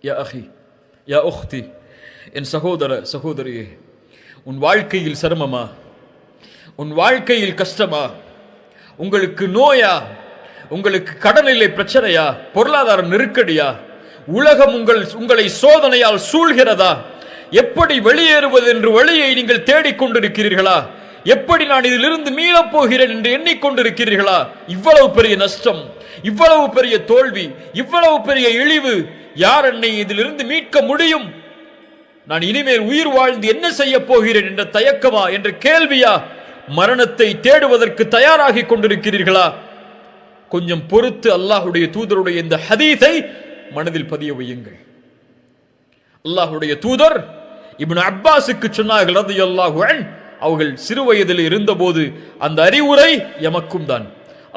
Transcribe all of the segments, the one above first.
யா அஹி யா உக்தி, என் சகோதர சகோதரியே, உன் வாழ்க்கையில் சிரமமா, உன் வாழ்க்கையில் கஷ்டமா, உங்களுக்கு நோயா, உங்களுக்கு கடனிலை பிரச்சனையா, பொருளாதார நெருக்கடியா, உலகம் உங்களை சோதனையால் சூழ்கிறதா, எப்படி வெளியேறுவது என்று வழியை நீங்கள் தேடிக்கொண்டிருக்கிறீர்களா, எப்படி நான் இதிலிருந்து மீளப் போகிறேன் என்று எண்ணிக்கொண்டிருக்கிறீர்களா? இவ்வளவு பெரிய நஷ்டம், இவ்வளவு பெரிய தோல்வி, இவ்வளவு பெரிய இழிவு, யார் என்னை இதிலிருந்து மீட்க முடியும்? நான் இனிமேல் உயிர் வாழ்ந்து என்ன செய்ய போகிறேன் என்ற தயக்கமா, என்ற கேள்வியா? மரணத்தை தேடுவதற்கு தயாராகி கொண்டிருக்கிறீர்களா? கொஞ்சம் பொறுத்து அல்லாஹுடைய தூதருடைய இந்த ஹதீஸை மனதில் பதிய வையுங்கள். அல்லாஹுடைய தூதர் இப்னு அப்பாஸுக்கு சொன்னார்கள் ரலியல்லாஹு அன்ஹு, அவர்கள் சிறு வயதில் இருந்தபோது அந்த அறிவுரை எமக்கும் தான்.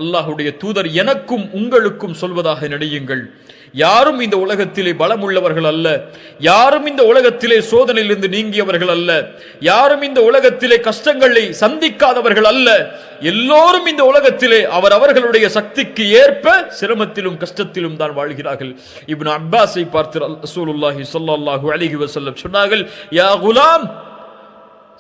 அல்லாஹுடைய தூதர் எனக்கும் உங்களுக்கும் சொல்வதாக நினையுங்கள், யாரும் இந்த உலகத்திலே பலமுள்ளவர்கள் அல்ல, யாரும் இந்த உலகத்திலே சோதனையிலிருந்து நீங்கியவர்கள் அல்ல, யாரும் இந்த உலகத்திலே கஷ்டங்களை சந்திக்காதவர்கள் அல்ல. எல்லோரும் இந்த உலகத்திலே அவர்களுடைய சக்திக்கு ஏற்ப சிரமத்திலும் கஷ்டத்திலும் தான் வாழ்கிறார்கள். இப்னு அப்பாஸை பார்த்து ரசூலுல்லாஹி ஸல்லல்லாஹு அலைஹி வஸல்லம் சொன்னார்கள், யா குலாம்,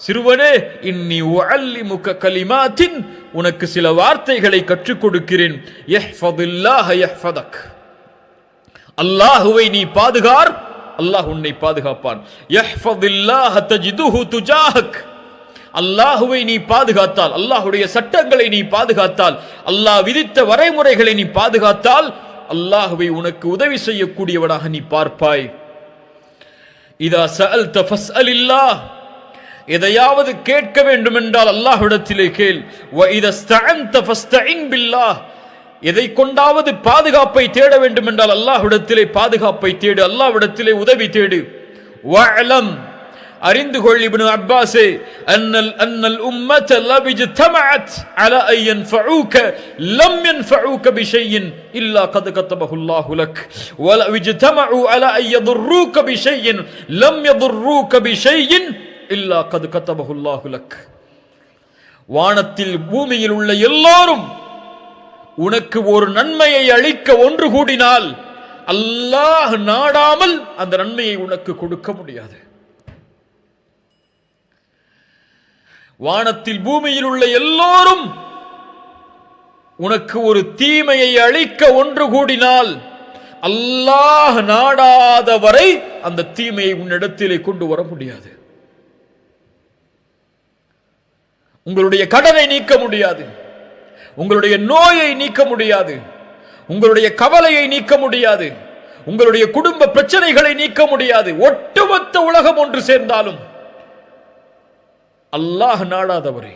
சிறுவனே, இன்னி உஅல்லிமுக கலிமாத்தின், உனக்கு சில வார்த்தைகளை கற்றுக் கொடுக்கிறேன். யஹ்ஃபதில்லாஹ யஹ்ஃபதக், அல்லாஹுவை நீ பாதுகார், அல்லாஹ் உன்னை பாதுகாப்பான். யஹ்ஃபதில்லாஹ தஜிதுஹு துஜாஹக், அல்லாஹுவை நீ பாதுகாத்தால், அல்லாஹுடைய சட்டங்களை நீ பாதுகாத்தால், அல்லாஹ் விதித்த வரைமுறைகளை நீ பாதுகாத்தால், அல்லாஹுவை உனக்கு உதவி செய்யக்கூடியவனாக நீ பார்ப்பாய். இதா சஅல்த ஃபஸ்அலில்லாஹ், எதையாவது கேட்க வேண்டும் என்றால் அல்லாஹ்விடத்திலே கேள். வ இதா ஸ்தஅன்த ஃபஸ்தஇன் பில்லாஹ், எதை கொண்டாவது பாதுகாப்பை தேட வேண்டும் என்றால் அல்லாஹ்விடத்திலே பாதுகாப்பை தேடு, அல்லாஹ்விடத்திலே உதவி தேடு. வஅலம், அறிந்து கொள் இப்னு அப்பாஸே, அன்னல் உம்மத லபிஜ்தமஅத் அலா அன் யன்ஃபஊக லம் யன்ஃபஊக பிஷைஇன் இல்லா கத் கதபஹு அல்லாஹு லக் வ லபிஜ்தமஉ அலா அன் யதுர்ரூக பிஷைஇன் லம் யதுர்ரூக பிஷைஇன் இல்லா கத் கதபஹு அல்லாஹு லக். வானத்தில் பூமியில் உள்ள எல்லோரும் உனக்கு ஒரு நன்மையை அளிக்க ஒன்று கூடினால் அல்லாஹ் நாடாமல் அந்த நன்மையை உனக்கு கொடுக்க முடியாது. வானத்தில் பூமியில் உள்ள எல்லோரும் உனக்கு ஒரு தீமையை அளிக்க ஒன்று கூடினால் அல்லாஹ் நாடாத வரை அந்த தீமையை உன்னிடத்திலே கொண்டு வர முடியாது. உங்களுடைய கடனை நீக்க முடியாது, உங்களுடைய நோயை நீக்க முடியாது, உங்களுடைய கவலையை நீக்க முடியாது, உங்களுடைய குடும்ப பிரச்சனைகளை நீக்க முடியாது. ஒட்டுமொத்த உலகம் ஒன்று சேர்ந்தாலும் அல்லாஹ் நாடாதவரை,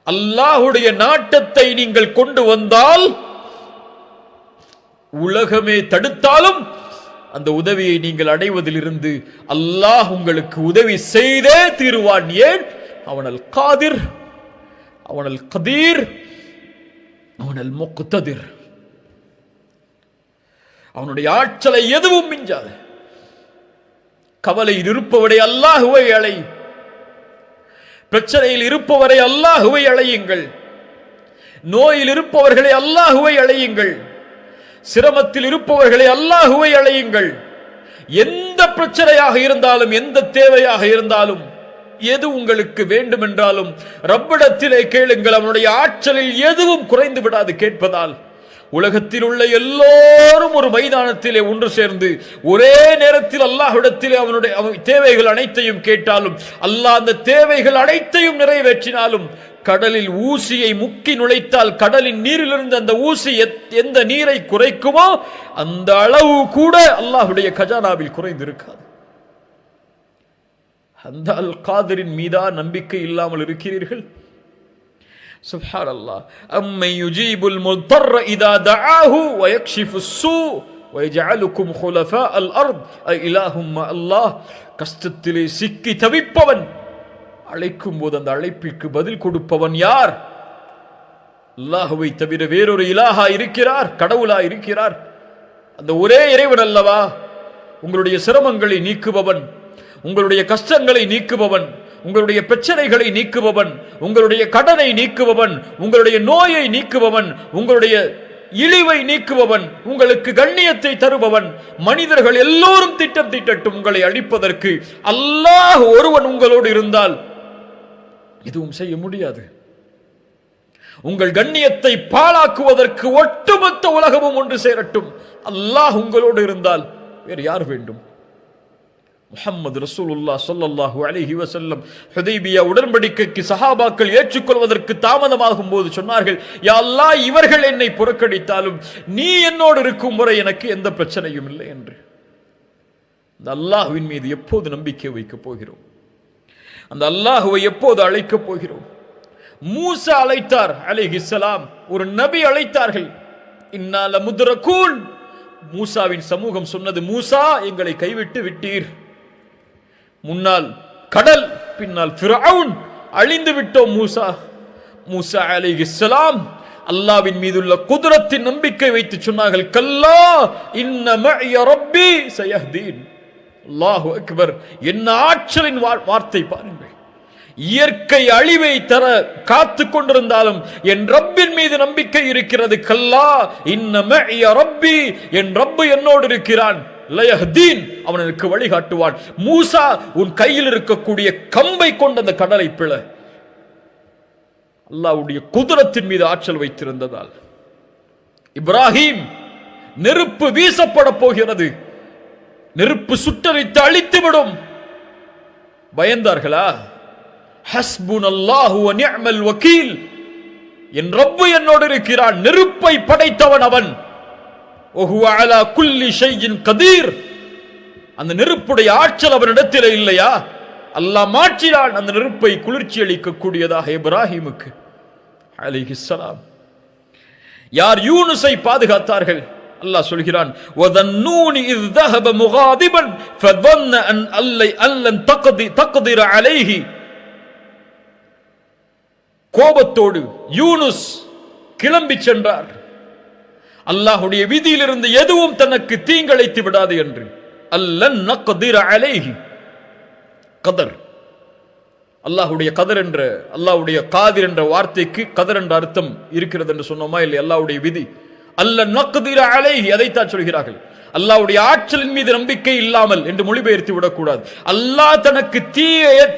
அல்லாஹுடைய நாட்டத்தை நீங்கள் கொண்டு வந்தால், உலகமே தடுத்தாலும் அந்த உதவியை நீங்கள் அடைவதிலிருந்து அல்லாஹ் உங்களுக்கு உதவி செய்தே தீருவான். ஏன்? அவனல் காதிர், அவனல் கதீர், அவனல் முக்ததிர். அவனுடைய ஆற்றலை எதுவும் மிஞ்சாது. கவலையில் இருப்பவரை அல்லாஹுவை அழை, பிரச்சனையில் இருப்பவரை அல்லாஹுவை அழையுங்கள், நோயில் இருப்பவர்களை அல்லாஹுவை அழையுங்கள், சிரமத்தில் இருப்பவர்களை அல்லாஹுவை அழையுங்கள். எந்த பிரச்சனையாக இருந்தாலும், எந்த தேவையாக இருந்தாலும், எது உங்களுக்கு வேண்டும் என்றாலும் ரப்பிடத்திலே கேளுங்கள். அவனுடைய ஆற்றலில் எதுவும் குறைந்து விடாது கேட்பதால். உலகத்தில் உள்ள எல்லோரும் ஒரு மைதானத்திலே ஒன்று சேர்ந்து ஒரே நேரத்தில் அல்லாஹ்விடத்திலே அவனுடைய தேவைகள் அனைத்தையும் கேட்டாலும், அல்லாஹ் அந்த தேவைகள் அனைத்தையும் நிறைவேற்றினாலும், கடலில் ஊசியை முக்கி நுழைத்தால் கடலின் நீரிலிருந்து அந்த ஊசி எந்த நீரை குறைக்குமோ அந்த அளவு கூட அல்லாஹ்வுடைய கஜானாவில் குறைந்திருக்காது. அந்த அல் காதிரின் மீதா நம்பிக்கை இல்லாமல் இருக்கிறீர்கள்? சுப்ஹானல்லாஹ். அம்மை யுஜீபுல் முத்தர்ர இதா தஆஹு வ யக்ஷிஃபுஸ் ஸூ வ யஜஅலுக்கும் குலஃபாஅல் அர்த் இலாஹும் அல்லாஹ். கஷ்டத்திலே சிக்கி தவிப்பவன் அழைக்கும் போது அந்த அழைப்பிற்கு பதில் கொடுப்பவன் யார்? அல்லாஹ்வை தவிர வேறொரு இலாஹா இருக்கிறார்? கடவுளா இருக்கிறார்? அந்த ஒரே இறைவன் அல்லவா உங்களுடைய சிரமங்களை நீக்குபவன், உங்களுடைய கஷ்டங்களை நீக்குபவன், உங்களுடைய பிரச்சனைகளை நீக்குபவன், உங்களுடைய கடனை நீக்குபவன், உங்களுடைய நோயை நீக்குபவன், உங்களுடைய இழிவை நீக்குபவன், உங்களுக்கு கண்ணியத்தை தருபவன். மனிதர்கள் எல்லோரும் திட்டம் தீட்டட்டும் உங்களை அழிப்பதற்கு, அல்லாஹ் ஒருவன் உங்களோடு இருந்தால் எதுவும் செய்ய முடியாது. உங்கள் கண்ணியத்தை பாழாக்குவதற்கு ஒட்டுமொத்த உலகமும் ஒன்று சேரட்டும், அல்லாஹ் உங்களோடு இருந்தால் வேறு யார் வேண்டும்? முஹம்மது ரசூலுல்லாஹ் ஸல்லல்லாஹு அலைஹி வஸல்லம் ஹுதைபியா உடன்படிக்கைக்கு சஹாபாக்கள் ஏற்றுக்கொள்வதற்கு தாமதமாகும் போது சொன்னார்கள், யா அல்லாஹ், இவர்கள் என்னை புறக்கணித்தாலும் நீ என்னோடு இருக்கும் வரை எனக்கு எந்த பிரச்சனையும் இல்லை என்று. அந்த அல்லாஹ்வின் மீது எப்போது நம்பிக்கை வைக்கப் போகிறோம்? அந்த அல்லாஹ்வை எப்போது அழைக்கப் போகிறோம்? மூசா அழைத்தார் அலைஹிஸ்ஸலாம், ஒரு நபி அழைத்தார்கள். இன்னா லமுத்ரகூன். மூசாவின் சமூகம் சொன்னது, மூசா, எங்களை கைவிட்டு விட்டீர். முன்னால் கடல், பின்னால் ஃபிரௌன், அழிந்து விட்டோம் மூசா. மூசா அலைஹிஸ்ஸலாம் அல்லாஹ்வின் மீதுள்ள குத்ரத்தின் நம்பிக்கை வைத்து சொன்னார்கள், கல்லா இன்ன மஇய ரப்பி சயஹ்தீன். அல்லாஹு அக்பர். என்ன ஆற்றலின் வார்த்தை பாருங்கள். இயற்கை அழிவை தர காத்து கொண்டிருந்தாலும் என் ரப்பின் மீது நம்பிக்கை இருக்கிறது. கல்லா இன்ன மஇய ரப்பி, என் ரப்பு என்னோடு இருக்கிறான். லயஹ்தீன், அவன் எனக்கு வழிகாட்டுவான். மூசா, உன் கையில் இருக்கக்கூடிய கம்பை கொண்டு அந்த கடலை பிள. அல்லாஹ்வுடைய குத்ரத்தின் மீது ஆற்றல் வைத்திருந்ததால். இப்ராஹிம், நெருப்பு வீசப்பட போகிறது, நெருப்பு சுட்டரித்து அழித்துவிடும். பயந்தார்களா? ஹஸ்புனல்லாஹு வ நிஅமல் வக்கீல், என் ரப்பு என்னோடு இருக்கிறான், நெருப்பை படைத்தவன் அவன். வஹுவ அலா குல்லி ஷைஇன் கதீர், அந்த நெருப்புடைய ஆற்றல் அவனிடத்தில் இல்லையா? அல்லாஹ் மாற்றினான் அந்த நெருப்பை குளிர்ச்சி அளிக்கக்கூடியதாக இப்ராஹிமுக்கு அலைஹிஸ்ஸலாம். யார் யூனுஸை பாதுகாத்தார்கள்? அல்லாஹ் சொல்கிறான், வதன்னூனி இஸ் ذهب مغاضبا فظن ان لن تقدر عليه. கோபத்தோடு யூனுஸ் கிளம்பி சென்றார். அல்லாஹ்வுடைய விதியிலிருந்து எதுவும் தனக்கு தீங்கிழைத்து விடாது என்று. அல்லன் நக்திர அலைஹி. கதர், அல்லாஹ்வுடைய கதர் என்ற, அல்லாஹ்வுடைய காதிர் என்ற வார்த்தைக்கு கதர் என்ற அர்த்தம் இருக்கிறது என்று சொன்னோமா இல்லை? அல்லாஹ்வுடைய விதி. அல்லன் நக்திர அலைஹி, அதைத்தான் சொல்கிறார்கள். அல்லாஹ்வுடைய ஆற்றலின் மீது நம்பிக்கை இல்லாமல் என்று மொழிபெயர்த்து விடக்கூடாது. அல்லாஹ் தனக்கு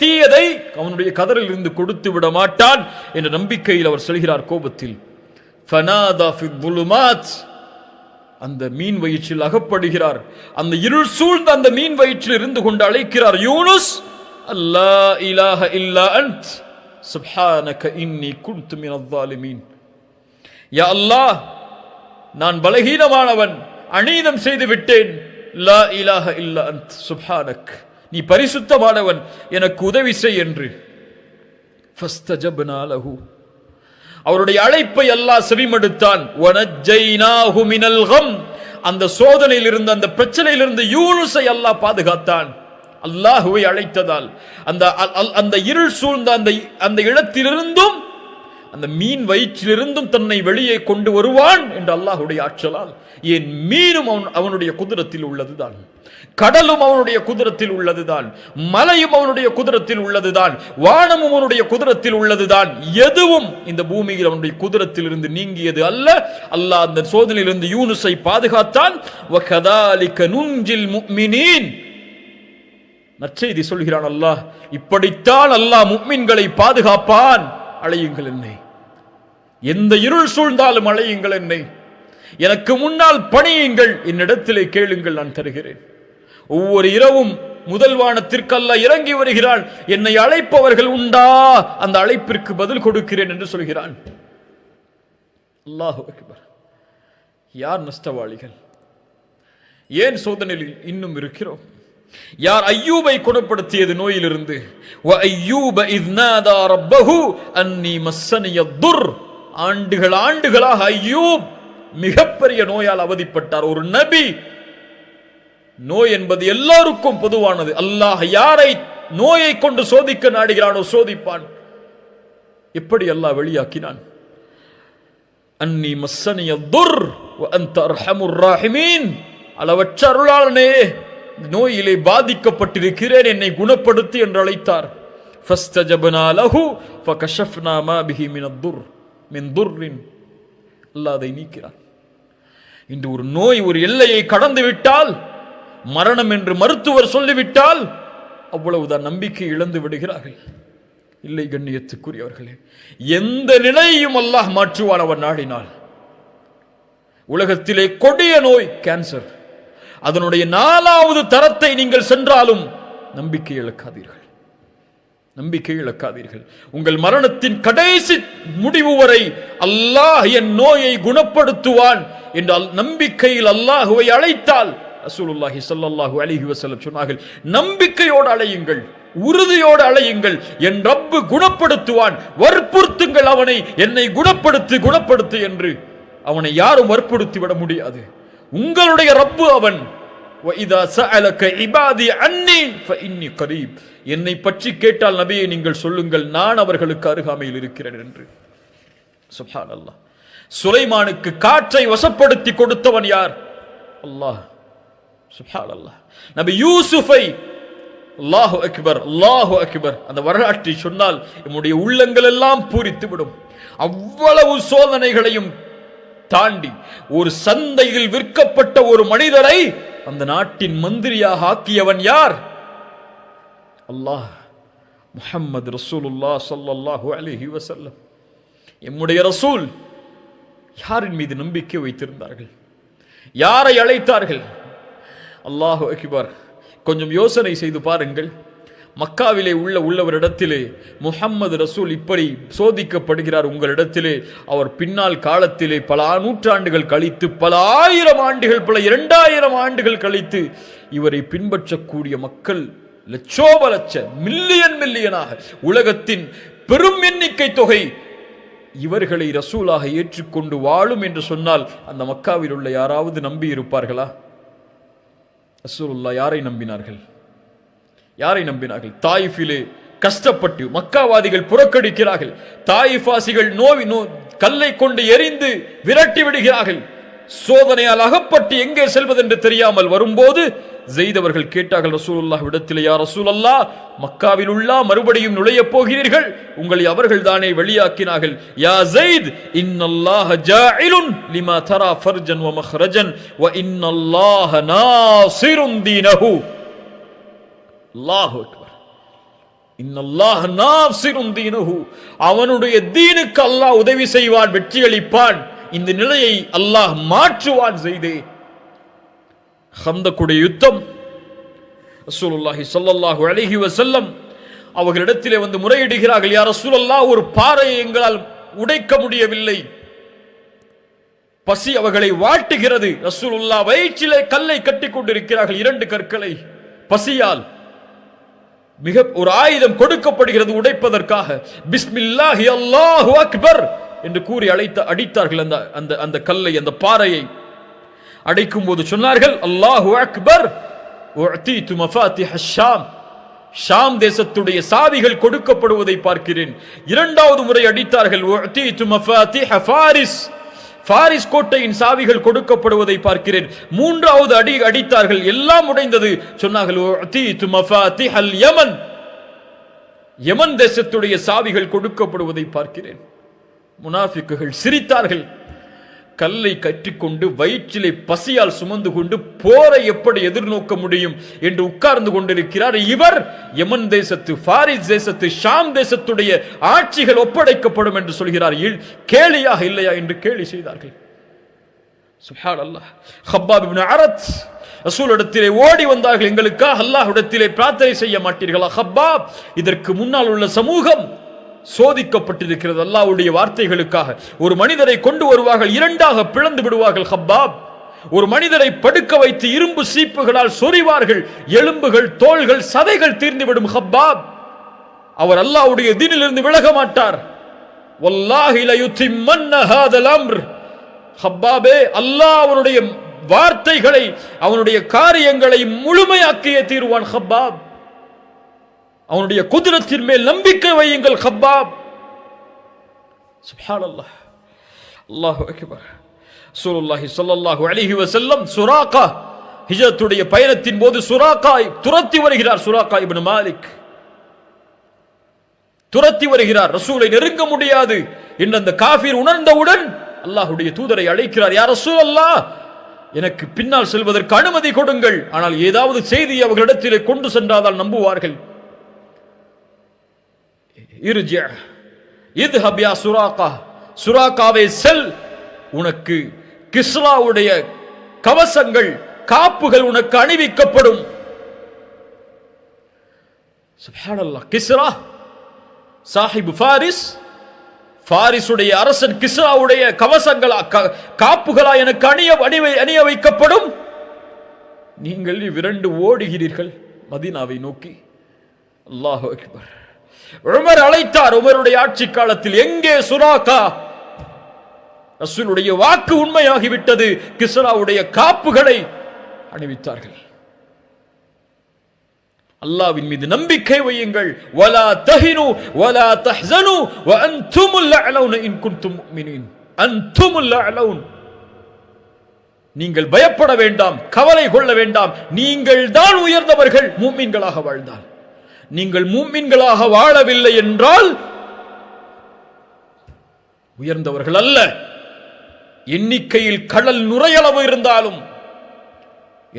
தீயதை அவனுடைய கதரில் இருந்து கொடுத்து விட மாட்டான் என்ற நம்பிக்கையில் அவர் சொல்கிறார் கோபத்தில். ஃபனாதா ஃபி ظுலுமாத், அந்த மீன் வயிற்றில் அகப்படுகிறார். அந்த இருள் சூழ்ந்த அந்த மீன் வயிற்றில் இருந்து கொண்டு அழைக்கிறார், யூனுஸ், அல்லா இலாஹ இல்லா அன்த் சுப்ஹானக இன்னி குன்து மினல் ஸாலிமீன். யா அல்லாஹ், நான் பலகீனமானவன், அநீதம் செய்து விட்டேன். லா இலாஹ இல்லா அன்த் சுப்ஹானக், நீ பரிசுத்தமானவன், எனக்கு உதவி செய் என்று. ஃபஸ்தஜப்னா லஹு, அவருடைய அழைப்பை அல்லாஹ் செவிமடுத்தான். வனஜ்ஜைனாஹு மினல் கம், அந்த சோதனையில் இருந்த, அந்த பிரச்சனையில் இருந்து யூனுஸை அல்லாஹ் பாதுகாத்தான். அல்லாஹ்வை அழைத்ததால் அந்த இருள் சூழ்ந்த அந்த இடத்திலிருந்தும், அந்த மீன் வயிற்றிலிருந்தும் தன்னை வெளியே கொண்டு வருவான் என்று அல்லாஹ்வுடைய ஆற்றலால். ஏன் மீனும் அவனுடைய குதிரத்தில் உள்ளதுதான், கடலும் அவனுடைய குதிரத்தில் உள்ளதுதான், மலையும் அவனுடைய குதிரத்தில் உள்ளதுதான், வானமும் அவனுடைய குதிரத்தில் உள்ளதுதான். எதுவும் இந்த பூமியில் அவனுடைய குதிரத்தில் இருந்து நீங்கியது அல்ல. அல்லாஹ் அந்த சோதனையிலிருந்து யூனுஸை பாதுகாத்தான். வகதாலிக நுஞ்சில் முஃமினீன், நற்செய்தி சொல்கிறான் அல்லாஹ், இப்படித்தான் அல்லாஹ் முஃமின்களை பாதுகாப்பான். அழையுங்கள் என்னை, எந்த இருள் சூழ்ந்தாலும் அழையுங்கள் என்னை, எனக்கு முன்னால் பணியுங்கள், என்னிடத்திலே கேளுங்கள், நான் தருகிறேன். ஒவ்வொரு இரவும் முதல் வானத்திற்கு அல்லாஹ் இறங்கி வருகிறான். என்னை அழைப்பவர்கள் உண்டா, அந்த அழைப்பிற்கு பதில் கொடுக்கிறேன் என்று சொல்கிறான். அல்லாஹு அக்பர். யார் நஷ்டவாளிகள்? ஏன் சோதனையில் இன்னும் இருக்கிறோம்? யார் ஐயூபை குணப்படுத்தியது நோயிலிருந்து? வ ஐயூப இஸ் நாதா ரப்பஹு அன்னி மஸ்ஸனிய துர். ஆண்டுகளாக ஐயூப் மிகப்பெரிய நோயால் அவதிப்பட்டார். ஒரு நபி. நோய் என்பது எல்லாருக்கும் பொதுவானது. அல்லாஹ் யாரை நோயை கொண்டு சோதிக்க நாடுகிறானோ சோதிப்பான். எப்படி அல்லாஹ் வெளியாக்கினான்? அன்னி மஸ்ஸனிய துர் வ அன்த அர்ஹமுர் ராஹிமீன். அளவற்ற அருளாளனே, நோயிலே பாதிக்கப்பட்டிருக்கிறேன், என்னை குணப்படுத்தி என்று அழைத்தார். ஃபஸ்தஜப்னா லஹு ஃபகஷஃப்னா மா பிஹி மினத் துர் மின் துர்ரின். அல்லாஹ் அதை நீக்கிறான். இன்று ஒரு நோய் ஒரு எல்லையை கடந்து விட்டால், மரணம் என்று மருத்துவர் சொல்லிவிட்டால் அவ்வளவுதான், நம்பிக்கை இழந்து விடுகிறார்கள். இல்லை கண்ணியத்துக்குரியவர்களே, எந்த நிலையையும் அல்லாஹ் மாற்றுவான் அவன் நாடினால். உலகத்திலே கொடிய நோய் கேன்சர், அதனுடைய 4வது தரத்தை நீங்கள் சென்றாலும் நம்பிக்கை இழக்காதீர்கள், நம்பிக்கை இழக்காதீர்கள். உங்கள் மரணத்தின் கடைசி முடிவு வரை அல்லாஹ் என் நோயை குணப்படுத்துவான் என்ற நம்பிக்கையில் அல்லாஹுவை அழைத்தால், ரசூலுல்லாஹி ஸல்லல்லாஹு அலைஹி வஸல்லம் சொன்னார்கள், நம்பிக்கையோடு அழையுங்கள், உறுதியோடு அழையுங்கள், என் ரப்பு குணப்படுத்துவான், வற்புறுத்துங்கள் அவனை, என்னை குணப்படுத்து குணப்படுத்து என்று. அவனை யாரும் வற்புறுத்தி விட முடியாது. உங்களுடைய ரப்பு அவன். وَإِذَا سَأَلَكَ عِبَادِي عَنِّي فَإِنِّي قَرِيبٌ. என்னை பற்றி கேட்டால் நபியே நீங்கள் சொல்லுங்கள், நான் அவர்களுக்கு அருகாமையில் இருக்கிறேன் என்று. சுப்ஹானல்லாஹ். சுலைமானுக்கு காற்றை வசப்படுத்தி கொடுத்தவன் யார்? அல்லாஹ். சுப்ஹானல்லாஹ். நபி யூசுஃபை, அல்லாஹு அக்பர் அல்லாஹு அக்பர், அந்த வரலாற்றை சொன்னால் நம்முடைய உள்ளங்கள் எல்லாம் பூரித்து விடும். அவ்வளவு சோதனைகளையும் தாண்டி ஒரு சந்தையில் விற்கப்பட்ட ஒரு மனிதரை அந்த நாட்டின் மந்திரியாக ஆக்கியவன் யார்? அல்லாஹ். முஹம்மது ரசூலுல்லாஹ் ஸல்லல்லாஹு அலைஹி வஸல்லம், எம்முடைய ரசூல் யாரின் மீது நம்பிக்கை வைத்திருந்தார்கள்? யாரை அழைத்தார்கள்? அல்லாஹு அக்பர். கொஞ்சம் யோசனை செய்து பாருங்கள். மக்காவிலே உள்ளவரிடத்திலே முஹம்மது ரசூல் இப்படி சோதிக்கப்படுகிறார். உங்களிடத்திலே அவர் பின்னால் காலத்திலே பல நூற்றாண்டுகள் கழித்து, பல 1000 ஆண்டுகள், பல 2000 ஆண்டுகள் கழித்து இவரை பின்பற்றக்கூடிய மக்கள் லட்சோப லட்ச, மில்லியனாக, உலகத்தின் பெரும் எண்ணிக்கை தொகை இவர்களை ரசூலாக ஏற்றுக்கொண்டு வாழும் என்று சொன்னால் அந்த மக்காவில் உள்ள யாராவது நம்பி இருப்பார்களா? ரசூலுல்லாஹ் யாரை நம்பினார்கள்? யாரை நம்பினார்கள்? தாயிஃபிலே கஷ்டப்பட்டு மக்காவாதிகள் புறக்கணிக்கிறார்கள். தாயிஃபாசிகள் கல்லை கொண்டு எரிந்து விரட்டி விடுகிறார்கள். சோதனையால் அகப்பட்டு எங்கே செல்வதென்று தெரியாமல் வரும்போது ஸெய்த் அவர்கள் கேட்டார்கள் ரசூலுல்லாஹ் இடத்திலே, யா ரசூலல்லாஹ், மக்காவில் உள்ள மறுபடியும் நுழைய போகிறீர்கள், உங்களை அவர்கள் தானே வெளியாக்கினார்கள். யா ஸெய்த், இன்னல்லாஹ ஜாஇலுன் லிமா தரா ஃபர்ஜன் வ மக்ரஜன் வ இன்னல்லாஹ நாஸிருன் தீனஹு. அல்லாஹு அக்பர். இன்னல்லாஹ நாஸிருன் தீனஹு. அவனுடைய தீனுக்கு அல்லாஹ் உதவி செய்வான், வெற்றி அளிப்பான். இந்த நிலையை அல்லாஹ் மாற்றுவான். ஸெய்தே, ஹந்தக்குடைய யுத்தம், ரசூலுல்லாஹி ஸல்லல்லாஹு அலைஹி வஸல்லம் அவர்களிடத்திலே வந்து முறையிடுகிறார்கள், யா ரசூலல்லாஹ், ஒரு பாறையை எங்களால் உடைக்க முடியவில்லை, பசி அவர்களை வாட்டுகிறது. ரசூலுல்லாஹ் வயிற்றிலே கல்லை கட்டிக் கொண்டிருக்கிறார்கள், 2 கற்களை. பசியால் மிக ஒரு ஆயுதம் கொடுக்கப்படுகிறது உடைப்பதற்காக. பிஸ்மில்லாஹி அல்லாஹு அக்பர் என்று கூறி அடித்தார்கள் அந்த கல்லை, அந்த பாறையை. அடைக்கும் போது சொன்னார்கள், அல்லாஹு அக்பர், உஅதீது மஃபாத்திஹ ஷாம், ஷாம் தேசத்துடைய சாவிகள் கொடுக்கப்படுவதை பார்க்கிறேன். 2வது முறை அடித்தார்கள், உஅதீது மஃபாத்திஹ ஃபாரிஸ், ஃபாரிஸ் கோட்டையின் சாவிகள் கொடுக்கப்படுவதை பார்க்கிறேன். 3வது அடித்தார்கள், எல்லாம் உடைந்தது. சொன்னார்கள், உஅதீது மஃபாத்திஹல் யமன், யமன் தேசத்துடைய சாவிகள் கொடுக்கப்படுவதை பார்க்கிறேன். முனாஃபிக்குகள் சிரித்தார்கள். கல்லை கற்றிக்கொண்டு வயிற்றிலே பசியால் சுமந்து கொண்டு போரை எப்படி எதிர்நோக்க முடியும் என்று உட்கார்ந்து கொண்டிருக்கிறார் இவர். யமன் தேசத்து, ஃபாரிஸ் தேசத்து, ஷாம் தேசத்துடைய ஆட்சிகள் ஒப்படைக்கப்படும் என்று சொல்கிறார். கேலியாக இல்லையா என்று கேலி செய்தார்கள். சுப்ஹானல்லாஹ். ஹப்பாப் இப்னு அரத் ரசூலிடத்திலே ஓடி வந்தார்கள், எங்களுக்காக அல்லாஹ்விடத்திலே பிரார்த்தனை செய்ய மாட்டீர்களா? ஹப்பாப், இதற்கு முன்னால் உள்ள சமூகம் சோதிக்கப்பட்டிருக்கிறது அல்லாஹ்வுடைய வார்த்தைகளுக்காக. ஒரு மனிதரை கொண்டு வருவார்கள், 2ஆக பிளந்து விடுவார்கள். ஹப்பாப், ஒரு மனிதரை படுக்க வைத்து இரும்பு சீப்புகளால் சொறிவார்கள், எலும்புகள், தோள்கள், சதைகள் தீர்ந்துவிடும். ஹப்பாப், அவர் அல்லாஹ்வுடைய தீனிலிருந்து விலக மாட்டார். வல்லாஹி லயுத்திம்மன்ன ஹாதல் அம்ர். ஹப்பாபே, அல்லாஹ் அவனுடைய வார்த்தைகளை, அவனுடைய காரியங்களை முழுமையாக்கியே தீருவான். ஹப்பாப், அவனுடைய குதிரத்தின் மேல் நம்பிக்கை வையுங்கள். ஹப்பாப். சுப்ஹானல்லாஹ். அல்லாஹு அக்பர். ரசூலுல்லாஹி ஸல்லல்லாஹு அலைஹி வஸல்லம் சுராகா ஹிஜ்ரத்துடைய பயணத்தின் போது சுராகா துரத்தி வருகிறார். சுராகா இப்னு மாலிக் துரத்தி வருகிறார். ரசூலை நெருங்க முடியாது என்று அந்த காஃபிர் உணர்ந்தவுடன் அல்லாஹ்வுடைய தூதரை அழைக்கிறார். யா ரசூலல்லாஹ், எனக்கு பின்னால் செல்வதற்கு அனுமதி கொடுங்கள், ஆனால் ஏதாவது செய்தி அவர்களிடத்திலே கொண்டு சென்றால் நம்புவார்கள். சுராகாவே செல், உனக்கு கிஸ்ராவுடைய கவசங்கள் காப்புகள் உனக்கு அணிவிக்கப்படும். சுப்ஹானல்லாஹ். கிஸ்ரா சாஹிப் ஃபாரிஸ், பாரிசுடைய அரசன் கிஸ்ராவுடைய கவசங்களா காப்புகளா எனக்கு அணிய வைக்கப்படும். நீங்கள் விரண்டு ஓடுகிறீர்கள் மதீனாவை நோக்கி. அல்லாஹு அக்பர். உமர் அழைத்தார். உமருடைய ஆட்சி காலத்தில் எங்கே சுராகா? ரசூலுடைய வாக்கு உண்மையாகிவிட்டது. கிஸ்ராவுடைய காப்புகளை அணிவித்தார்கள். அல்லாஹ்வின் மீது நம்பிக்கை வையுங்கள். வலா தஹினு வலா தஹ்ஸனு வ அன்துமுல் அலவுன இன் குன்தும் முஃமினீன். அன்துமுல் அலவுன். நீங்கள் பயப்பட வேண்டாம், கவலை கொள்ள வேண்டாம். நீங்கள் தான் உயர்ந்தவர்கள் முஃமின்களாக வாழ்ந்தால். நீங்கள் முஃமின்களாக வாழவில்லை என்றால் உயர்ந்தவர்கள் அல்ல. எண்ணிக்கையில் கடல் நுரையளவு இருந்தாலும்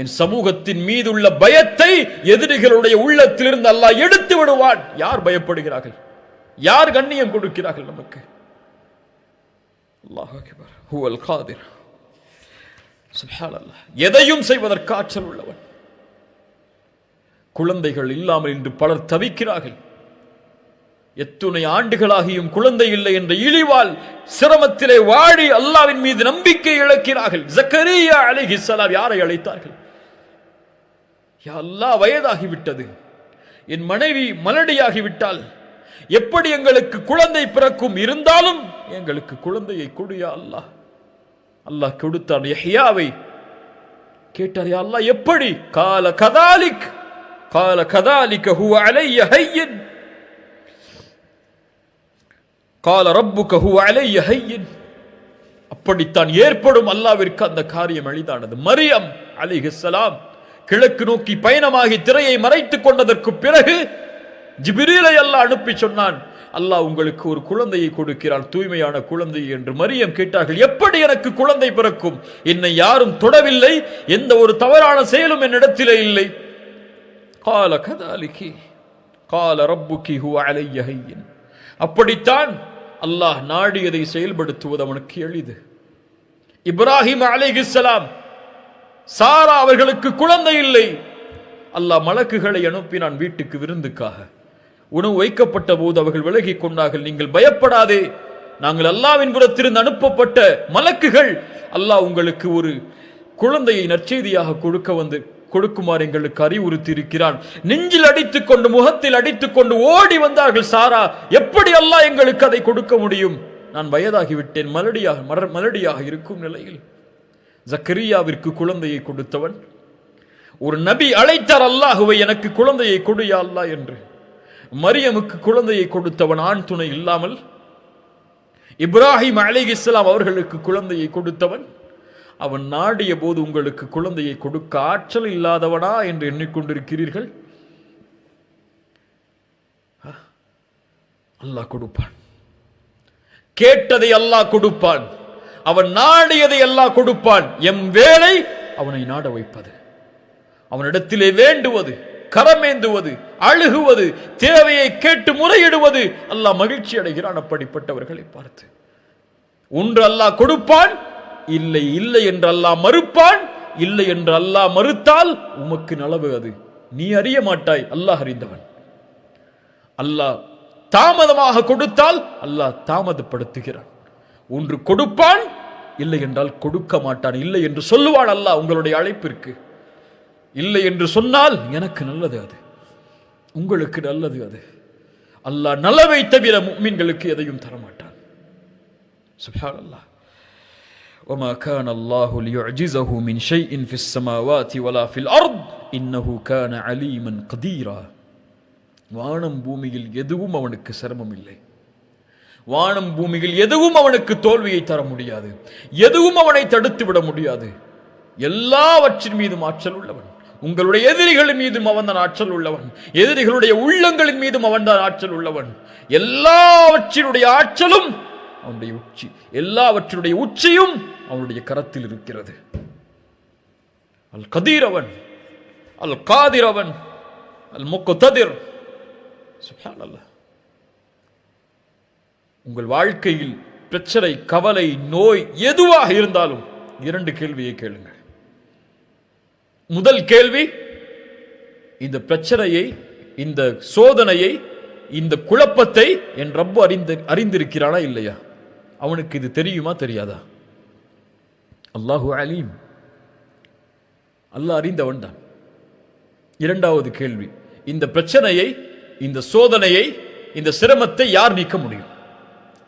என் சமூகத்தின் மீது உள்ள பயத்தை எதிரிகளுடைய உள்ளத்திலிருந்து அல்லாஹ் எடுத்து விடுவான். யார் பயப்படுகிறார்கள்? யார் கண்ணியம் கொடுக்கிறார்கள் நமக்கு? அல்லாஹ் அக்பர். ஹுவல் காதிர். சுப்ஹானல்லாஹ். எதையும் செய்வதற்கு ஆற்றல் உள்ளவன். குழந்தைகள் இல்லாமல் இன்று பலர் தவிக்கிறார்கள். எத்துணை ஆண்டுகளாகியும் குழந்தை இல்லை என்ற இழிவால் சிரமத்திலே வாழி அல்லாஹ்வின் மீது நம்பிக்கை இழக்கிறார்கள். ஜக்கரியா அலைஹிஸ்ஸலாம் யாரை அழைத்தார்கள்? யா அல்லாஹ், வயதாகிவிட்டது, என் மனைவி மலடியாகிவிட்டால் எப்படி எங்களுக்கு குழந்தை பிறக்கும்? இருந்தாலும் எங்களுக்கு குழந்தையை கொடு யா அல்லாஹ். அல்லாஹ் கொடுத்தான் யஹ்யாவை. கேட்டார், யா அல்லாஹ் எப்படி? கால கதாலிக் கால கதாலிக ஹுவ அலைய ஹய்யின் கால ரப்புக ஹுவ அலைய ஹய்யின். அப்படித்தான் ஏற்படும். அல்லாஹ்விற்கு அந்த காரியம் எளிதானது. மரியம் அலைஹிஸ்ஸலாம் கிழக்கு நோக்கி பயணமாகி திரையை மறைத்துக் கொண்டதற்கு பிறகு ஜிப்ரீலை அல்லாஹ் அனுப்பி சொன்னான், அல்லாஹ் உங்களுக்கு ஒரு குழந்தையை கொடுக்கிறான், தூய்மையான குழந்தை என்று. மரியம் கேட்டார்கள், எப்படி எனக்கு குழந்தை பிறக்கும்? என்னை யாரும் தொடவில்லை, எந்த ஒரு தவறான செயலும் என்னிடத்திலே இல்லை. கால கதாலிகி கால ரப்புகி ஹுவ அலைய ஹய்யின். அப்படித்தான் அல்லாஹ் நாடியதை செயல்படுத்துவது அவனுக்கு எளிது. இப்ராஹிம் அலைஹிஸ்ஸலாம், சாரா அவர்களுக்கு குழந்தை இல்லை. அல்லாஹ் மலக்குகளை அனுப்பினான் வீட்டுக்கு விருந்துக்காக. உணவு வைக்கப்பட்ட போது அவர்கள் விலகி கொண்டார்கள். நீங்கள் பயப்படாதே, நாங்கள் அல்லாஹ்வின் புறத்திலிருந்து அனுப்பப்பட்ட மலக்குகள். அல்லாஹ் உங்களுக்கு ஒரு குழந்தையை நற்செய்தியாக கொடுக்குமாறு எங்களுக்கு அறிவுறுத்தி இருக்கிறான். நெஞ்சில் அடித்துக் கொண்டு முகத்தில் அடித்துக் கொண்டு ஓடி வந்தார்கள் சாரா. எப்படி அல்லாஹ் எங்களுக்கு அதை கொடுக்க முடியும்? நான் வயதாகிவிட்டேன், மலடியாக இருக்கும் நிலையில். ஜக்கரியாவிற்கு குழந்தையை கொடுத்தவன். ஒரு நபி அழைத்தார் அல்லாஹுவை, எனக்கு குழந்தையை கொடு யா அல்லாஹ் என்று. மரியமுக்கு குழந்தையை கொடுத்தவன் ஆண் துணை இல்லாமல். இப்ராஹிம் அலைஹிஸ்ஸலாம் அவர்களுக்கு குழந்தையை கொடுத்தவன். அவன் நாடிய போது உங்களுக்கு குழந்தையை கொடுக்க ஆற்றல் இல்லாதவனா என்று எண்ணிக்கொண்டிருக்கிறீர்கள்? அல்லாஹ் கொடுப்பான். கேட்டதை அல்லாஹ் கொடுப்பான். அவன் நாடியதை அல்லாஹ் கொடுப்பான். எம் வேலை அவனை நாட வைப்பது, அவனிடத்திலே வேண்டுவது, கரமேந்துவது, அழுகுவது, தேவையை கேட்டு முறையிடுவது. அல்லாஹ் மகிழ்ச்சி அடைகிறான் அப்படிப்பட்டவர்களை பார்த்து. ஒன்று அல்லாஹ் கொடுப்பான், இல்லை இல்லை என்று அல்லாஹ் மறுப்பான். இல்லை என்று அல்லாஹ் மறுத்தால் உமக்கு நலவு, அது நீ அறிய மாட்டாய், அல்லாஹ் அறிந்தவன். அல்லாஹ் தாமதமாக கொடுத்தால் அல்லாஹ் தாமதப்படுத்துகிறான். ஒன்று கொடுப்பான், இல்லை என்றால் கொடுக்க மாட்டான். இல்லை என்று சொல்லுவான் அல்லாஹ் உங்களுடைய அழைப்பிற்கு. இல்லை என்று சொன்னால் எனக்கு நல்லது, அது உங்களுக்கு நல்லது. அது அல்லாஹ் நலவை தவிர முஃமின்களுக்கு எதையும் தரமாட்டான். சுப்ஹானல்லாஹ். وما كان الله ليعجزه من شيء في السماوات ولا في الأرض إنه كان عليما قديرا. வானம் பூமியில் எதுவும் அவனுக்கு சிரமம் இல்லை. வானம் பூமியில் எதுவும் அவனுக்கு தோல்வியை தர முடியாது. எதுவும் அவனை தடுத்து விட முடியாது. எல்லாவற்றின் மீதும் ஆற்றல் உள்ளவன். உங்களுடைய எதிரிகளின் மீதும் அவன் தான் ஆற்றல் உள்ளவன். எதிரிகளுடைய உள்ளங்களின் மீதும் அவன் தான் ஆற்றல் உள்ளவன். எல்லாவற்றினுடைய ஆற்றலும் அவனுடைய உச்சி, எல்லாவற்றினுடைய உச்சியும் அவனுடைய கரத்தில் இருக்கிறது. அல் கதீர் அவன், அல் காதிர் அவன், அல் முக்ததிர். சுப்ஹானல்லாஹ். உங்கள் வாழ்க்கையில் பிரச்சனை, கவலை, நோய் எதுவாக இருந்தாலும் 2 கேள்வியை கேளுங்கள். முதல் கேள்வி, இந்த பிரச்சனையை, இந்த சோதனையை, இந்த குழப்பத்தை என் ரப்பு அறிந்திருக்கிறானா இல்லையா? அவனுக்கு இது தெரியுமா தெரியாதா? அல்லாஹு அலீம், அல்லாஹ் அறிந்தவன் தான். இரண்டாவது கேள்வி, இந்த பிரச்சனையை, இந்த சோதனையை, இந்த சிரமத்தை யார் நீக்க முடியும்?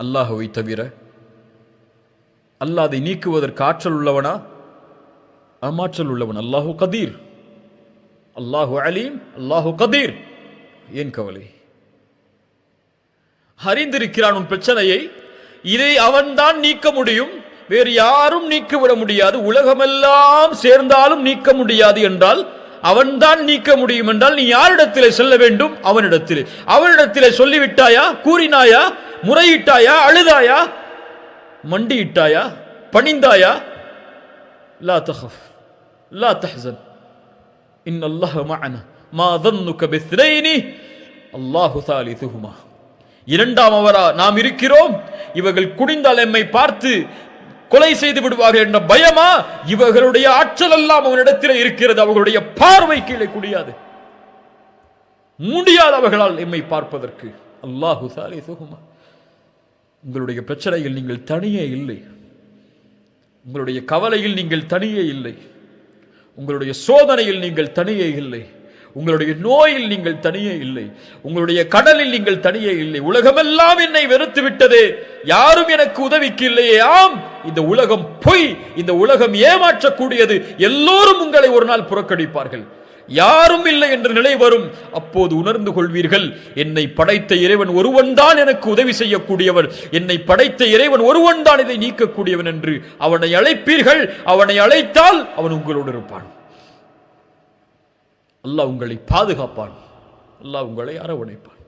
அல்லாஹுவை தவிர. அல்லாஹ் அதை நீக்குவதற்கு ஆற்றல் உள்ளவனா? ஆற்றல் உள்ளவன். அல்லாஹு கதீர், அல்லாஹு அலீம், அல்லாஹு கதீர். ஏன் கவலை? அறிந்திருக்கிறான் உன் பிரச்சனையை. இதை அவன்தான் நீக்க முடியும், வேறு யாரும் நீக்கிவிட முடியாது. உலகமெல்லாம் சேர்ந்தாலும் நீக்க முடியாது என்றால், அவன்தான் நீக்க முடியும் என்றால், நீ யாரிடத்திலே செல்ல வேண்டும்? அவனிடத்திலே. அவனிடத்திலே சொல்லிவிட்டாயா? கூறினாயா? முறையிட்டாயா? அழுதாயா? மண்டியிட்டாயா? பணிந்தாயா? லா தஹஃப், லா தஹ்சன், இன்னல்லாஹ மஅனா, மா ظنك باثنين الله ثالثهما. இரண்டாம் அவரா நாம் இருக்கிறோம், இவர்கள் குடிந்தால் எம்மை பார்த்து கொலை செய்து விடுவார்கள் என்ற பயமா? இவர்களுடைய ஆற்றல் எல்லாம் அவனிடத்தில் இருக்கிறது. அவர்களுடைய பார்வை கீழே குடியாது, முடியாது அவர்களால் எம்மை பார்ப்பதற்கு. அல்லாஹு சாலிசுஹுமா. உங்களுடைய பிரச்சனையில் நீங்கள் தனியே இல்லை, உங்களுடைய கவலையில் நீங்கள் தனியே இல்லை, உங்களுடைய சோதனையில் நீங்கள் தனியே இல்லை, உங்களுடைய நோயில் நீங்கள் தனியே இல்லை, உங்களுடைய கடலில் நீங்கள் தனியே இல்லை. உலகமெல்லாம் என்னை வெறுத்து விட்டதே, யாரும் எனக்கு உதவிக்கு இல்லையே. ஆம், இந்த உலகம் பொய், இந்த உலகம் ஏமாற்றக்கூடியது. எல்லோரும் உங்களை ஒரு நாள் புறக்கணிப்பார்கள். யாரும் இல்லை என்ற நிலை வரும். அப்போது உணர்ந்து கொள்வீர்கள், என்னை படைத்த இறைவன் ஒருவன் தான் எனக்கு உதவி செய்யக்கூடியவன், என்னை படைத்த இறைவன் ஒருவன் தான் இதை நீக்கக்கூடியவன் என்று அவனை அழைப்பீர்கள். அவனை அழைத்தால் அவன் உங்களோடு இருப்பான். அல்லாஹ் உங்களை பாதுகாப்பான், அல்லாஹ் உங்களை அரவணைப்பான்.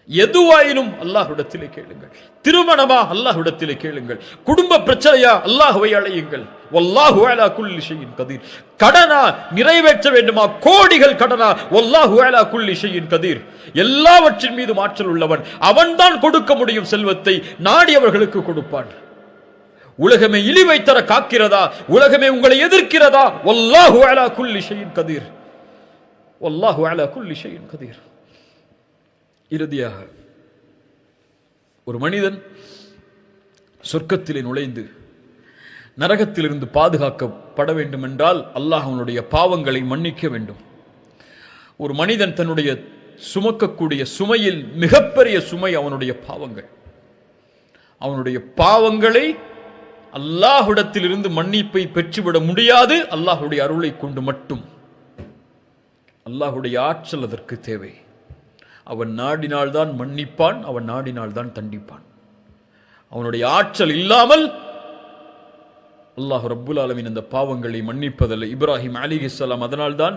எதுவாயினும் அல்லாஹ்விடத்திலே கேளுங்கள். திருமணமா? அல்லாஹ்விடத்திலே கேளுங்கள். குடும்ப பிரச்சனையா? அல்லாஹ்வை அழையுங்கள். வல்லாஹு அலா குல்லி ஷைஇன் கதீர். கடனா? நிறைவேற்ற வேண்டுமா? கோடிகள் கடனா? வல்லாஹு அலா குல்லி ஷைஇன் கதீர். எல்லாவற்றின் மீது ஆற்றல் உள்ளவன். அவன்தான் கொடுக்க முடியும் செல்வத்தை, நாடியவர்களுக்கு கொடுப்பான். உலகமே இழிவை தர காக்கிறதா? உலகமே உங்களை எதிர்க்கிறதா? வல்லாஹு அலா குல்லி ஷைஇன் கதீர், வல்லாஹு அலா குல்லி ஷைஇன் கதீர். இறுதியாக, ஒரு மனிதன் சொர்க்கத்திலே நுழைந்து நரகத்திலிருந்து பாதுகாக்கப்பட வேண்டும் என்றால் அல்லாஹ் அவனுடைய பாவங்களை மன்னிக்க வேண்டும். ஒரு மனிதன் தன்னுடைய சுமக்கக்கூடிய சுமையில் மிகப்பெரிய சுமை அவனுடைய பாவங்கள். அவனுடைய பாவங்களை அல்லாஹ்விடத்திலிருந்து மன்னிப்பை பெற்றுவிட முடியாது, அல்லாஹ்வுடைய அருளை கொண்டு மட்டும். அல்லாஹ்வுடைய ஆற்றல் அதற்கு தேவை. அவன் நாடினால்தான் மன்னிப்பான், அவன் நாடினால்தான் தண்டிப்பான். அவனுடைய ஆற்றல் இல்லாமல் அல்லாஹ் ரப்புல் ஆலமீன் அந்த பாவங்களை மன்னிப்பதில்லை. இப்ராஹிம் அலைஹிஸ்ஸலாம் அதனால்தான்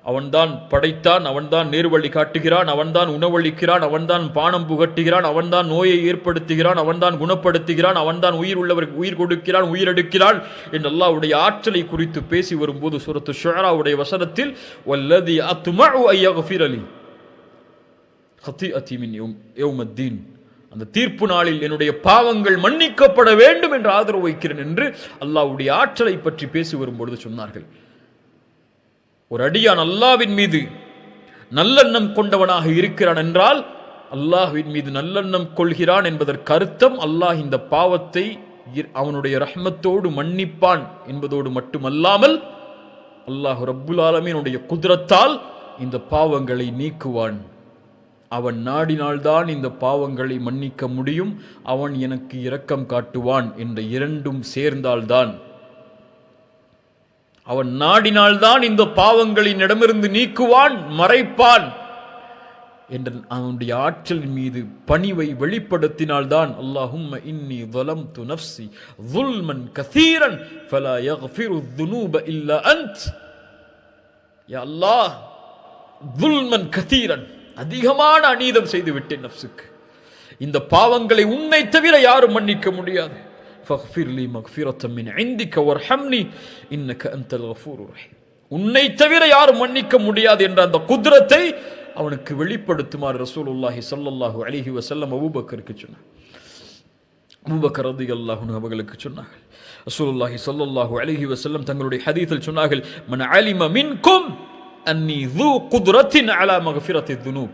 அவன்தான் படைத்தான், அவன்தான் நேர்வழி காட்டுகிறான், அவன்தான் உணவளிக்கிறான், அவன்தான் பானம் புகட்டுகிறான், அவன்தான் நோயை ஏற்படுத்துகிறான், அவன்தான் குணப்படுத்துகிறான், அவன்தான் உயிர் உள்ளவருக்கு உயிர் கொடுக்கிறான், உயிரெடுக்கிறான் என்று அல்லாஹ்வுடைய ஆற்றலை குறித்து பேசி வரும்போது சூரத்து ஷுஆராவுடைய வசனத்தில் வல்லதி அத்மஉ அய்யக்ஃபிர லி ஹதீஅதி மின் யௌமத்தீன், அந்த தீர்ப்பு நாளில் என்னுடைய பாவங்கள் மன்னிக்கப்பட வேண்டும் என்று ஆதரவு வைக்கிறேன் என்று அல்லாஹ்வுடைய ஆற்றலை பற்றி பேசி வரும்பொழுது சொன்னார்கள். ஒரு அடியான் அல்லாஹ்வின் மீது நல்லெண்ணம் கொண்டவனாக இருக்கிறான் என்றால் அல்லாஹ்வின் மீது நல்லெண்ணம் கொள்கிறான் என்பதற்கு அர்த்தம் அல்லாஹ் இந்த பாவத்தை அவனுடைய ரஹ்மத்தோடு மன்னிப்பான் என்பதோடு மட்டுமல்லாமல் அல்லாஹ் ரப்புல் ஆலமீனுடைய குத்ரத்தால் இந்த பாவங்களை நீக்குவான். அவன் நாடினால்தான் இந்த பாவங்களை மன்னிக்க முடியும், அவன் எனக்கு இரக்கம் காட்டுவான் என்ற இரண்டும் சேர்ந்தால்தான், அவன் நாடினால்தான் இந்த பாவங்களின் இடமிருந்து நீக்குவான், மறைப்பான் என்ற அவனுடைய ஆற்றலின் மீது பணிவை வெளிப்படுத்தினால்தான் அல்லாஹும்ம இன்னி ظلمت نفسي ظلما كثيرا فلا يغفر الذنوب الا انت. யா அல்லாஹ், ظلما كثيرا, அதிகமான அநீதம் செய்து விட்டேன் நஃப்ஸுக்கு, இந்த பாவங்களை உன்னை தவிர யாரும் மன்னிக்க முடியாது. فاغفر لي مغفرة من عندك وارحمني إنك أنت الغفور الرحيم. உன்னை தவிர யாரும் மன்னிக்க முடியாது என்ற அந்த குத்ரத்தை அவனுக்கு வெளிப்படுத்துமாறு ரசூலுல்லாஹி ஸல்லல்லாஹு அலைஹி வஸல்லம் அபூபக்கருக்கு சொன்னார். அபூபக்கர் ரலியல்லாஹு அன்ஹு அவர்களுக்கு சொன்னார்கள். ரசூலுல்லாஹி ஸல்லல்லாஹு அலைஹி வஸல்லம் தங்களுடைய ஹதீஸில் சொன்னார்கள், மன் அலிம மின்கும் அன்னி ذو قدرة على مغفرة الذنوب.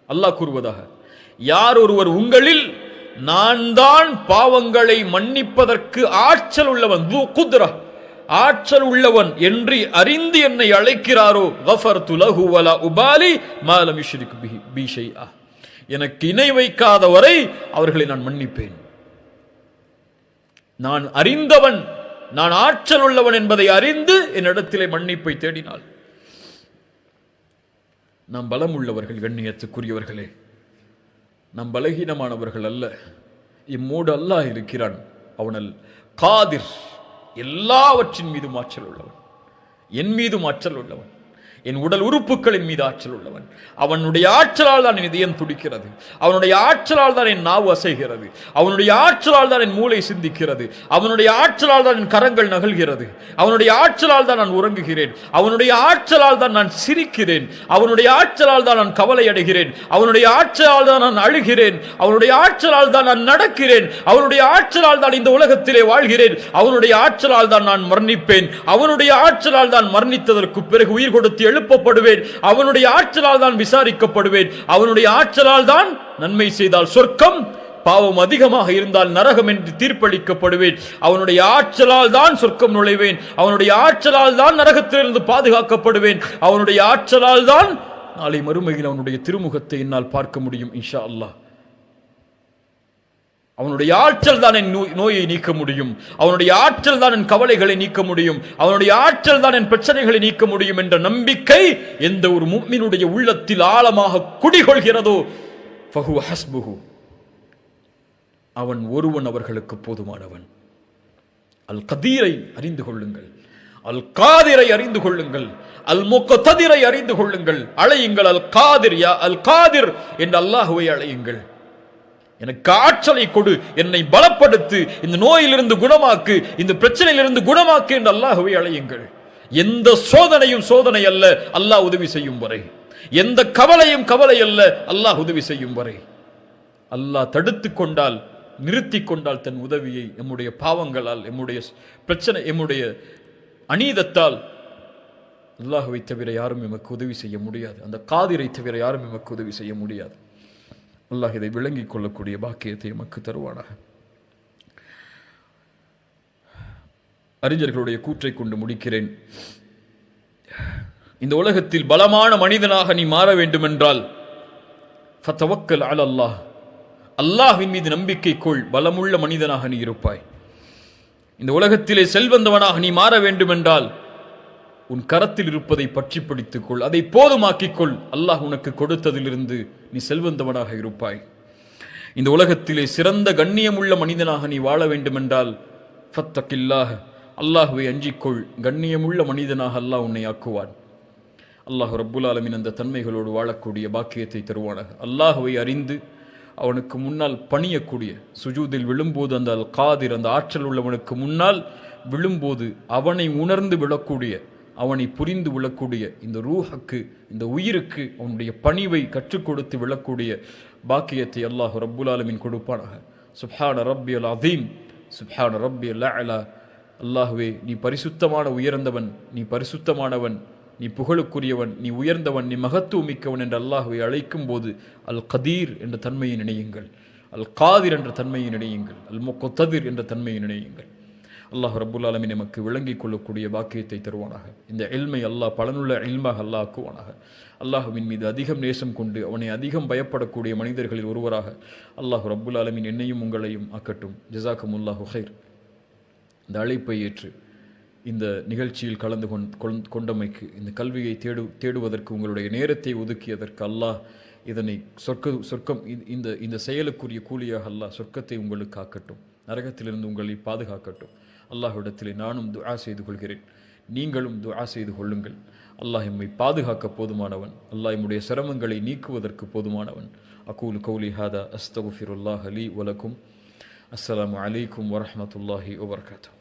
அல்லாஹ் கூறுவதாக, யார் ஒருவர் உங்களில் நான் தான் பாவங்களை மன்னிப்பதற்கு ஆற்றல் உள்ளவன், ذو قدرة ஆற்றல் உள்ளவன் என்று அறிந்து என்னை அழைக்கிறாரோ, கஃபர்து லஹு வலா உபாலி மா லம் யுஷ்ரிக் பி ஷைஆ, எனக்கு இணை வைக்காதவரை அவர்களை நான் மன்னிப்பேன். நான் அறிந்தவன், நான் ஆற்றல் உள்ளவன் என்பதை அறிந்து என்னிடத்திலே மன்னிப்பை தேடினாள். நாம் பலம் உள்ளவர்கள், கண்ணியத்துக்குரியவர்களே, நாம் பலகீனமானவர்கள் அல்ல. இம்மோடு அல்லாஹ் இருக்கிறான். அவனல் காதிர், எல்லாவற்றின் மீதும் ஆற்றல் உள்ளவன், என் மீதும் ஆற்றல் உள்ளவன், என் உடல் உறுப்புகளின் மீது ஆற்றல் உள்ளவன். அவனுடைய ஆற்றலால் தான் என் இதயம் துடிக்கிறது, அவனுடைய ஆற்றலால் தான் என் நாவு அசைகிறது, அவனுடைய ஆற்றலால் தான் என் மூளை சிந்திக்கிறது, அவனுடைய ஆற்றலால் தான் என் கரங்கள் நகல்கிறது, அவனுடைய ஆற்றலால் தான் நான் உறங்குகிறேன், அவனுடைய ஆற்றலால் தான் நான் சிரிக்கிறேன், அவனுடைய ஆற்றலால் தான் நான் கவலை அடைகிறேன், அவனுடைய ஆற்றலால் தான் நான் அழுகிறேன், அவனுடைய ஆற்றலால் தான் நான் நடக்கிறேன், அவனுடைய ஆற்றலால் தான் இந்த உலகத்திலே வாழ்கிறேன், அவனுடைய ஆற்றலால் தான் நான் மரணிப்பேன், அவனுடைய ஆற்றலால் தான் மரணித்ததற்கு பிறகு உயிர் கொடுத்து எழுப்பப்படுவேன், அவனுடைய ஆற்றலால் தான் விசாரிக்கப்படுவேன், அவனுடைய ஆற்றலால் தான் நன்மை செய்தால் சொர்க்கம், பாவம் அதிகமாக இருந்தால் நரகம் என்று தீர்ப்பளிக்கப்படுவேன், அவனுடைய ஆற்றலால் தான் சொர்க்கம் நுழைவேன், அவனுடைய ஆற்றலால் தான் நரகத்திலிருந்து பாதுகாக்கப்படுவேன், அவனுடைய ஆற்றலால் தான் நாளை மறுமையில் அவனுடைய திருமுகத்தை என்னால் பார்க்க முடியும் இன்ஷா அல்லாஹ். அவனுடைய ஆற்றல் தான் என் நோயை நீக்க முடியும், அவனுடைய ஆற்றல் தான் என் கவலைகளை நீக்க முடியும், அவனுடைய ஆற்றல் தான் என் பிரச்சனைகளை நீக்க முடியும் என்ற நம்பிக்கை எந்த ஒரு முஃமினுடைய உள்ளத்தில் ஆழமாக குடிகொள்கிறதோ ஃபஹுவ ஹஸ்புஹு, அவன் ஒருவன் அவர்களுக்கு போதுமானவன். அல் கதீரை அறிந்து கொள்ளுங்கள், அல் காதிரை அறிந்து கொள்ளுங்கள், அல் முக்ததிரை அறிந்து கொள்ளுங்கள். அழையுங்கள் அல் காதிர், யா அல் காதிர் என்று அல்லாஹ்வை அழையுங்கள். எனக்கு ஆற்றலை கொடு, என்னை பலப்படுத்து, இந்த நோயிலிருந்து குணமாக்கு, இந்த பிரச்சனையிலிருந்து குணமாக்கு என்று அல்லாஹ்வை அழையுங்கள். எந்த சோதனையும் சோதனை அல்ல அல்லாஹ் உதவி செய்யும் வரை, எந்த கவலையும் கவலை அல்ல அல்லாஹ் உதவி செய்யும் வரை. அல்லாஹ் தடுத்து கொண்டால், நிறுத்தி கொண்டால் தன் உதவியை எம்முடைய பாவங்களால், எம்முடைய பிரச்சனை, எம்முடைய அநீதத்தால் அல்லாஹ்வை தவிர யாரும் எமக்கு உதவி செய்ய முடியாது. அந்த காதிரை தவிர யாரும் எமக்கு உதவி செய்ய முடியாது. அல்லாஹ் இதை விளங்கிக் கொள்ளக்கூடிய பாக்கியத்தை எமக்கு தருவானாக. அறிஞர்களுடைய கூற்றை கொண்டு முடிக்கிறேன். இந்த உலகத்தில் பலமான மனிதனாக நீ மாற வேண்டுமென்றால் ஃபதவக்கல் அலல்லாஹ், அல்லாஹ்வின் மீது நம்பிக்கை கொள், பலமுள்ள மனிதனாக நீ இருப்பாய். இந்த உலகத்திலே செல்வந்தவனாக நீ மாற வேண்டுமென்றால் உன் கரத்தில் இருப்பதை பற்றி பிடித்துக் கொள், அதை போதுமாக்கிக் கொள். அல்லாஹ் உனக்கு கொடுத்ததிலிருந்து நீ செல்வந்தவனாக இருப்பாய். இந்த உலகத்திலே சிறந்த கண்ணியமுள்ள மனிதனாக நீ வாழ வேண்டுமென்றால் ஃபத்தகில்லாஹ், அல்லாஹ்வை அஞ்சிக்கொள், கண்ணியமுள்ள மனிதனாக அல்லாஹ் உன்னை ஆக்குவான். அல்லாஹ் ரப்புல் ஆலமீன் அந்த தன்மைகளோடு வாழக்கூடிய பாக்கியத்தை தருவானாக. அல்லாஹ்வை அறிந்து அவனுக்கு முன்னால் பணியக்கூடிய, சுஜூதில் விழும்போது அந்த அல் காதிர், அந்த ஆற்றல் உள்ளவனுக்கு முன்னால் விழும்போது அவனை உணர்ந்து விழக்கூடிய, அவனை புரிந்து விழக்கூடிய இந்த ரூஹுக்கு, இந்த உயிருக்கு அவனுடைய பணிவை கற்றுக் கொடுத்து விழக்கூடிய பாக்கியத்தை அல்லாஹ் ரப்புல் ஆலமீன் கொடுப்பானாக. சுப்ஹான ரப்பியல் அதீம், சுப்ஹான ரப்பியல் அலா. அல்லாஹ்வே, நீ பரிசுத்தமான உயர்ந்தவன், நீ பரிசுத்தமானவன், நீ புகழுக்குரியவன், நீ உயர்ந்தவன், நீ மகத்துவமிக்கவன் என்று அல்லாஹ்வை அழைக்கும் போது அல் கதீர் என்ற தன்மையை நினையுங்கள், அல் காதிர் என்ற தன்மையை நினையுங்கள், அல் முக்ததிர் என்ற தன்மையை நினையுங்கள். அல்லாஹ் ரப்புல் ஆலமீன் நமக்கு விளங்கிக் கொள்ளக்கூடிய பாக்கியத்தை தருவானாக. இந்த இல்மை அல்லாஹ் பலனுள்ள இல்மாக அல்லாஹ் ஆக்குவானாக. அல்லாஹ்வின் மீது அதிகம் நேசம் கொண்டு அவனை அதிகம் பயப்படக்கூடிய மனிதர்களில் ஒருவராக அல்லாஹ் ரப்புல் ஆலமீன் என்னையும் உங்களையும் ஆக்கட்டும். ஜஸாக்குமுல்லாஹு ஹைர். இந்த அழைப்பை ஏற்று இந்த நிகழ்ச்சியில் கலந்து கொண்டமைக்கு, இந்த கல்வியை தேடுவதற்கு உங்களுடைய நேரத்தை ஒதுக்கியதற்கு அல்லாஹ் இதனை சொர்க்கம் இந்த செயலுக்குரிய கூலியாக அல்லாஹ் சொர்க்கத்தை உங்களுக்கு ஆக்கட்டும், நரகத்திலிருந்து உங்களை பாதுகாக்கட்டும். அல்லாஹ்விடத்திலே நானும் துஆ செய்து கொள்கிறேன், நீங்களும் துஆ செய்து கொள்ளுங்கள். அல்லாஹ் எம்மை பாதுகாக்க போதுமானவன், அல்லாஹ் எம்முடைய சிரமங்களை நீக்குவதற்கு போதுமானவன். அகூலு கௌலி ஹாதா அஸ்தக்ஃபிருல்லாஹ் லீ வலக்கும். அஸ்ஸலாமு அலைக்கும் வரஹ்மத்துல்லாஹி வபரகாத்துஹு.